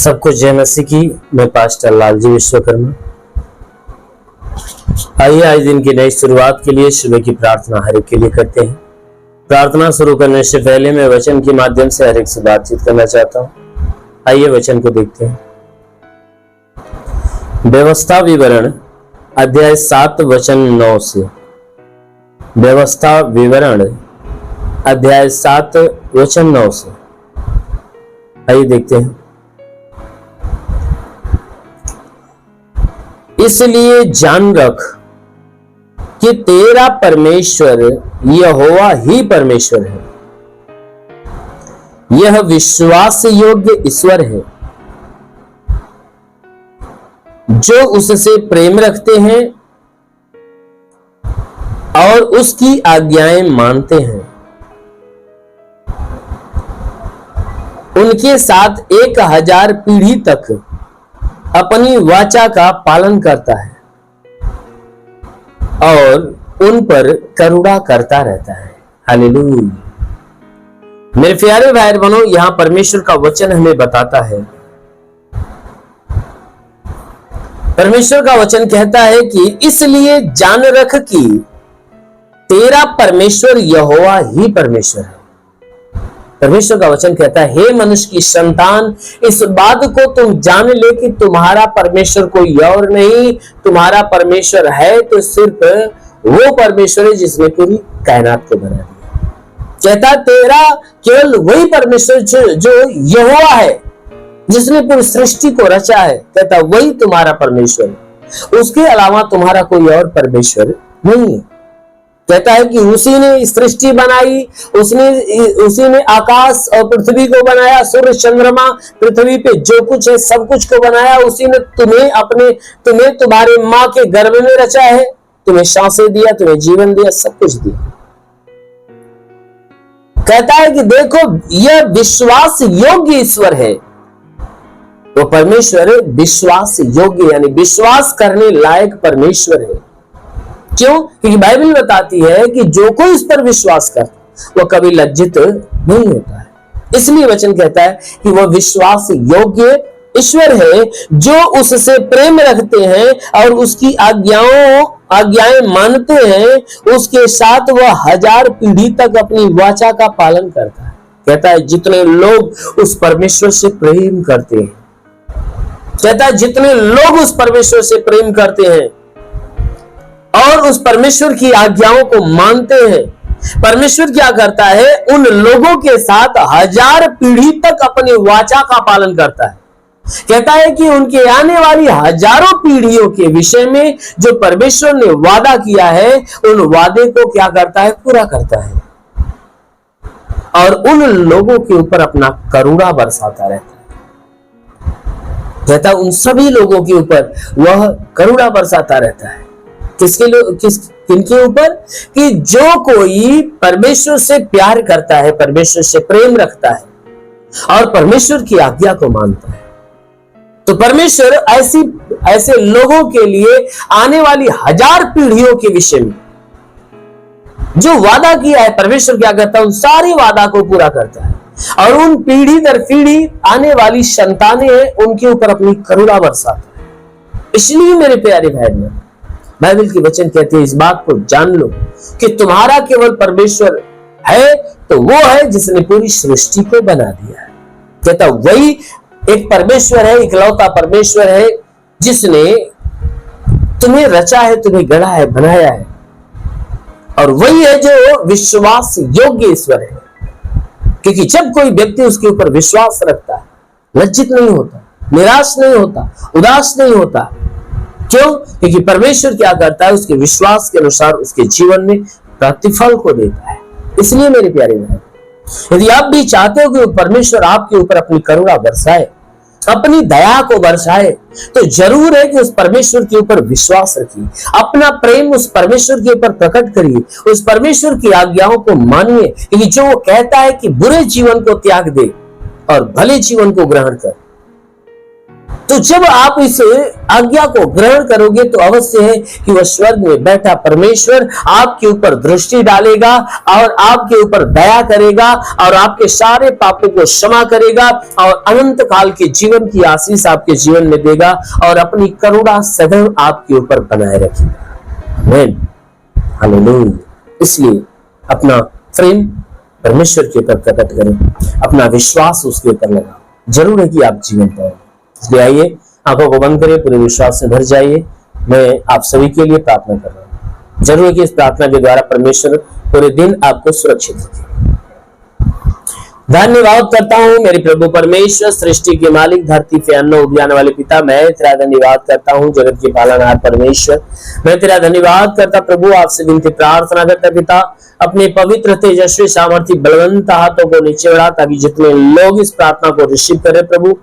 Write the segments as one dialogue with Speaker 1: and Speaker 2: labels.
Speaker 1: सबको जय मसीह की। मैं पास्टर लालजी विश्वकर्मा। आइए आज दिन की नई शुरुआत के लिए सुबह की प्रार्थना हर एक के लिए करते हैं। प्रार्थना शुरू करने से पहले मैं वचन के माध्यम से हर एक से बातचीत करना चाहता हूँ। आइए वचन को देखते हैं। व्यवस्था विवरण अध्याय 7 वचन 9 से। व्यवस्था विवरण अध्याय 7 वचन 9 से। आइए देखते हैं। इसलिए जान रख कि तेरा परमेश्वर यहोवा ही परमेश्वर है। यह विश्वास योग्य ईश्वर है जो उससे प्रेम रखते हैं और उसकी आज्ञाएं मानते हैं। उनके साथ 1000 पीढ़ी तक अपनी वाचा का पालन करता है और उन पर करुणा करता रहता है। हालेलुया। मेरे प्यारे भाई बहनों, यहां परमेश्वर का वचन हमें बताता है। परमेश्वर का वचन कहता है कि इसलिए जान रख कि तेरा परमेश्वर यहोवा ही परमेश्वर है। परमेश्वर का वचन कहता है, हे मनुष्य की संतान, इस बात को तुम जान ले कि तुम्हारा परमेश्वर कोई और नहीं, तुम्हारा परमेश्वर है तो सिर्फ वो परमेश्वर है जिसने पूरी कायनात को बना दिया। कहता तेरा केवल वही परमेश्वर जो यहोवा है, जिसने पूरी सृष्टि को रचा है, कहता वही तुम्हारा परमेश्वर है। उसके अलावा तुम्हारा कोई और परमेश्वर नहीं है। कहता है कि उसी ने सृष्टि बनाई, उसी ने आकाश और पृथ्वी को बनाया, सूर्य चंद्रमा, पृथ्वी पे जो कुछ है सब कुछ को बनाया। उसी ने तुम्हें तुम्हारे माँ के गर्भ में रचा है, तुम्हें सांसें दिया, तुम्हें जीवन दिया, सब कुछ दिया। कहता है कि देखो यह विश्वास योग्य ईश्वर है। वो परमेश्वर विश्वास योग्य यानी विश्वास करने लायक परमेश्वर है। क्यों? क्योंकि बाइबल बताती है कि जो कोई इस पर विश्वास करता वो कभी लज्जित नहीं होता है। इसलिए वचन कहता है कि वह विश्वास योग्य ईश्वर है जो उससे प्रेम रखते हैं और उसकी आज्ञाएं मानते हैं। उसके साथ वह 1000 पीढ़ी तक अपनी वाचा का पालन करता है। कहता है जितने लोग उस परमेश्वर से प्रेम करते हैं, कहता है जितने लोग उस परमेश्वर से प्रेम करते हैं और उस परमेश्वर की आज्ञाओं को मानते हैं, परमेश्वर क्या करता है, उन लोगों के साथ 1000 पीढ़ी तक अपनी वाचा का पालन करता है। कहता है कि उनके आने वाली हजारों पीढ़ियों के विषय में जो परमेश्वर ने वादा किया है, उन वादे को क्या करता है, पूरा करता है और उन लोगों के ऊपर अपना करुणा बरसाता रहता है। कहता है उन सभी लोगों के ऊपर वह करुणा बरसाता रहता है। किनके ऊपर? कि जो कोई परमेश्वर से प्यार करता है, परमेश्वर से प्रेम रखता है और परमेश्वर की आज्ञा को मानता है। तो परमेश्वर ऐसे लोगों के लिए आने वाली 1000 पीढ़ियों के विषय में जो वादा किया है, परमेश्वर क्या करता है, उन सारी वादा को पूरा करता है और उन पीढ़ी दर पीढ़ी आने वाली संतानें हैं, उनके ऊपर अपनी करुणा बरसाता है। इसलिए मेरे प्यारे भाई बहन, बाइबल की वचन कहते हैं इस बात को जान लो कि तुम्हारा केवल परमेश्वर है तो वो है जिसने पूरी सृष्टि को बना दिया है। कहता वही एक परमेश्वर है, इकलौता परमेश्वर है जिसने तुम्हें रचा है, तुम्हें गढ़ा है, बनाया है और वही है जो विश्वास योग्य ईश्वर है। क्योंकि जब कोई व्यक्ति उसके ऊपर विश्वास रखता है, लज्जित नहीं होता, निराश नहीं होता, उदास नहीं होता। क्यों? क्योंकि परमेश्वर क्या करता है, उसके विश्वास के अनुसार उसके जीवन में प्रतिफल को देता है। इसलिए मेरे प्यारे भाई, यदि आप भी चाहते हो कि परमेश्वर आपके ऊपर अपनी करुणा बरसाए, अपनी दया को बरसाए, तो जरूर है कि उस परमेश्वर के ऊपर विश्वास रखिए, अपना प्रेम उस परमेश्वर के ऊपर प्रकट करिए, उस परमेश्वर की आज्ञाओं को मानिए। क्योंकि जो वो कहता है कि बुरे जीवन को त्याग दे और भले जीवन को ग्रहण कर, तो जब आप इस आज्ञा को ग्रहण करोगे तो अवश्य है कि वह स्वर्ग में बैठा परमेश्वर आपके ऊपर दृष्टि डालेगा और आपके ऊपर दया करेगा और आपके सारे पापों को क्षमा करेगा और अनंत काल के जीवन की आशीष आपके जीवन में देगा और अपनी करुणा सदैव आपके ऊपर बनाए रखेगा। आमीन, हालेलुया। इसलिए अपना प्रेम परमेश्वर के ऊपर प्रकट करें, अपना विश्वास उसके ऊपर लगा। जरूर है कि आप जीवन पाओगे। इसलिए आइए आंखों को बंद करें, पूरे विश्वास से भर जाइए। मैं आप सभी के लिए प्रार्थना कर रहा हूं। जरूर है कि इस प्रार्थना के द्वारा परमेश्वर पूरे दिन आपको सुरक्षित रखे। धन्यवाद करता हूँ मेरे प्रभु परमेश्वर, सृष्टि के मालिक, धरती पे अन्न उगाने वाले पिता, मैं तेरा धन्यवाद करता हूँ। जगत के पालनहार परमेश्वर, मैं तेरा धन्यवाद करता प्रभु। आपसे विनती प्रार्थना करता पिता, अपने पवित्र तेजस्वी सामर्थ्य बलवंत हाथों को नीचे बढ़ा ताकि जितने लोग इस प्रार्थना को रिसीव करें प्रभु,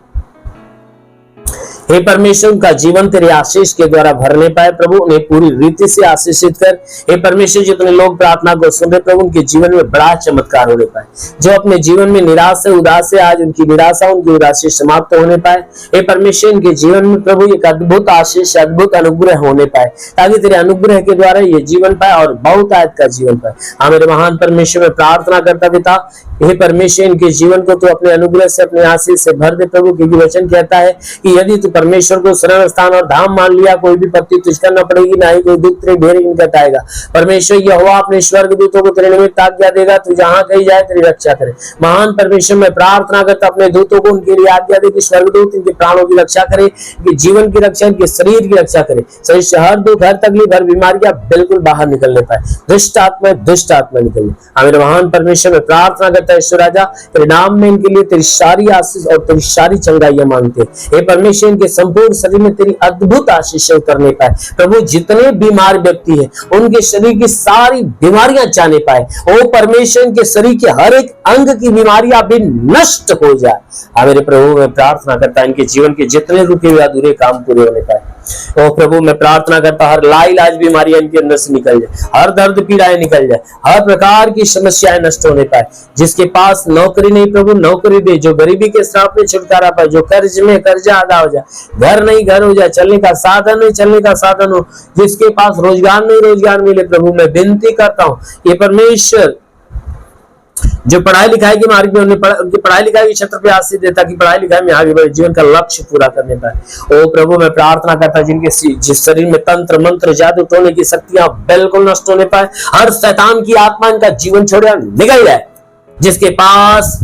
Speaker 1: हे परमेश्वर, उनका जीवन तेरे आशीष के द्वारा भरने पाए प्रभु। उन्हें पूरी रीति से आशीषित कर। हे परमेश्वर, जितने लोग प्रार्थना को सुन रहे प्रभु, उनके जीवन में बड़ा चमत्कार होने पाए। जो अपने जीवन में निराश है, उदास है, आज उनकी निराशा, उनकी उदासी समाप्त होने पाए। हे परमेश्वर, इनके जीवन में प्रभु एक अद्भुत आशीष, अद्भुत अनुग्रह होने पाए ताकि तेरे अनुग्रह के द्वारा ये जीवन पाए और बहुत आयत का जीवन पाए। हाँ मेरे महान परमेश्वर, में प्रार्थना करता पिता, हे परमेश्वर, इनके जीवन को तो अपने अनुग्रह से, अपने आशीष से भर दे प्रभु। क्योंकि वचन कहता है कि यदि तू परमेश्वर को शरण स्थान और धाम मान लिया, कोई भी पत्ती तुझको न पड़ेगी, ना ही कोई दुख तेरे ढेर निकट आएगा। परमेश्वर यहोवा अपने स्वर्गदूतों को तेरे निमित्त आज्ञा देगा, तू जहां कहीं जाए तेरी रक्षा करे। महान परमेश्वर, मैं प्रार्थना करता अपने दूतों को उनके लिए आज्ञा दे कि स्वर्गदूत इनके प्राणों की रक्षा करे, इनके जीवन की रक्षा, इनके शरीर की रक्षा करे। शरीर से हर दुख, हर तकलीफ, हर बीमारियां बिल्कुल बाहर निकलने पाए। दुष्ट आत्मा निकले। मेरे महान परमेश्वर, में प्रार्थना करता है ईश्वर राजा, तेरे नाम में इनके लिए तेरी सारी आशीष और तेरी सारी चंगाइयां मांगते। हे परमेश्वर, इनके संपूर्ण शरीर में तेरी अद्भुत आशीष उतरने पाए प्रभु। जितने बीमार व्यक्ति हैं उनके शरीर की सारी बीमारियां जाने पाए। ओ परमेश्वर, इनके शरीर के हर एक अंग की बीमारियां भी नष्ट हो जाए। मेरे प्रभु, मैं प्रार्थना करता इनके जीवन के जितने रुके हुए अधूरे काम पूरे होने पाए। ओ प्रभु, मैं प्रार्थना करता हर लाइलाज बीमारियां इनके अंदर से निकल जाए, हर दर्द पीड़ाएं निकल जाए, हर प्रकार की समस्याएं नष्ट होने पाए। जिसके पास नौकरी नहीं प्रभु, नौकरी दे। जो गरीबी के श्राप में छुटकारा पाए, जो कर्ज में कर्जा अदा हो जाए, घर नहीं घर हो जाए, चलने का साधन नहीं चलने का साधन हो। जिसके पास रोजगार नहीं रोजगार मिले प्रभु, मैं विनती करता हूँ ये परमेश्वर, जो पढ़ाई लिखाई के मार्ग में उनकी पढ़ाई लिखाई के क्षेत्र पे आशीष देता कि पढ़ाई लिखाई में आगे बढ़े, जीवन का लक्ष्य पूरा करने पाए। ओ प्रभु, मैं प्रार्थना करता जिनके जिस शरीर में तंत्र मंत्र जादू टोने की शक्तियां बिल्कुल नष्ट होने पाए, हर शैतान की आत्मा इनका जीवन छोड़े निकल जाए। जिसके पास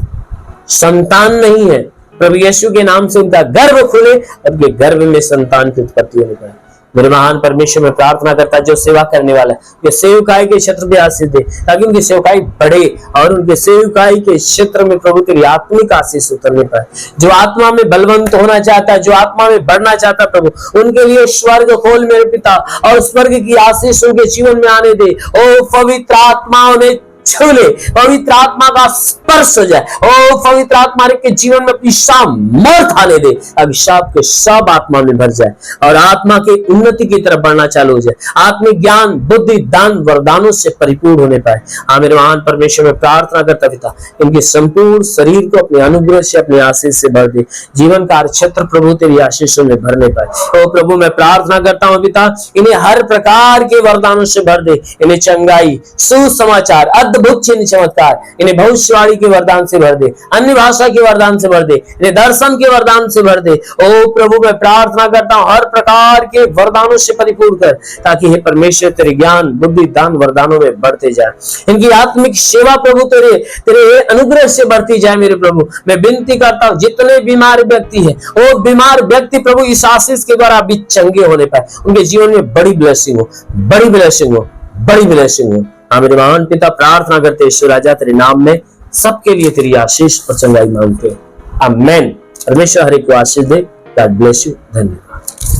Speaker 1: संतान नहीं है प्रभु यीशु के नाम से उनका गर्भ खुले, उनके गर्भ में संतान की उत्पत्ति होने पाए। मेरे महान परमेश्वर, में प्रार्थना करता जो सेवा करने वाला है, ये सेवकाई के क्षेत्र में आशीष दे ताकि उनकी सेवकाई बढ़े और उनके सेवकाई के क्षेत्र में प्रभु तेरी आत्मिक आशीष उतरने पाए। जो आत्मा में बलवंत होना चाहता है, जो आत्मा में बढ़ना चाहता है प्रभु, उनके लिए स्वर्ग खोल मेरे पिता और स्वर्ग की आशीष उनके जीवन में आने दे। ओ पवित्र आत्मा उन्हें छू ले, पवित्र आत्मा का स्पर्श हो जाए। ओ पवित्र आत्मा के जीवन में अपनी सामर्थ आने दे, अभिशाप के सब आत्मा में भर जाए और आत्मा के उन्नति की तरफ बढ़ना चालू हो जाए। आत्मिक ज्ञान, बुद्धि, दान, वरदानों से परिपूर्ण होने पाए। हाँ मेरे महान परमेश्वर, में प्रार्थना करता पिता, इनके संपूर्ण शरीर को अपने अनुग्रह से, अपने आशीष से भर दे। जीवन का क्षेत्र प्रभु तेरी आशीषों में भरने पाए। ओ प्रभु, मैं प्रार्थना करता हूँ पिता, इन्हें हर प्रकार के वरदानों से भर दे। इन्हें चंगाई, सुसमाचार, अद्भुत चिन्ह चमत्कार, इन्हें भविष्यवाणी के वरदान से भर दे, अन्य भाषा के वरदान से भर दे, इन्हें दर्शन के वरदान से भर दे। ओ प्रभु, मैं प्रार्थना करता हूं हर प्रकार के वरदानों से परिपूर्ण कर ताकि हे परमेश्वर तेरे ज्ञान, बुद्धि, दान, वरदानों में बढ़ते जाए। इनकी आत्मिक सेवा प्रभु तेरे अनुग्रह से बढ़ती जाए। मेरे प्रभु, मैं विनती करता हूं जितने बीमार व्यक्ति हैं, वो बीमार व्यक्ति प्रभु इस आशीष के द्वारा भी चंगे होने पाए। उनके जीवन में बड़ी ब्लेसिंग हो, बड़ी ब्लेसिंग हो, बड़ी ब्लेसिंग हो। हाँ मेरे महान पिता, प्रार्थना करते ईश्वर राजा तेरे नाम में सबके लिए तेरी आशीष और चंगाई मांगते हैं। आमेन। परमेश्वर हर एक को आशीष दे। God bless you. धन्यवाद।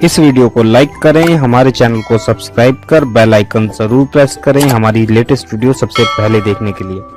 Speaker 2: इस वीडियो को लाइक करें, हमारे चैनल को सब्सक्राइब कर बेल आइकन जरूर प्रेस करें हमारी लेटेस्ट वीडियो सबसे पहले देखने के लिए।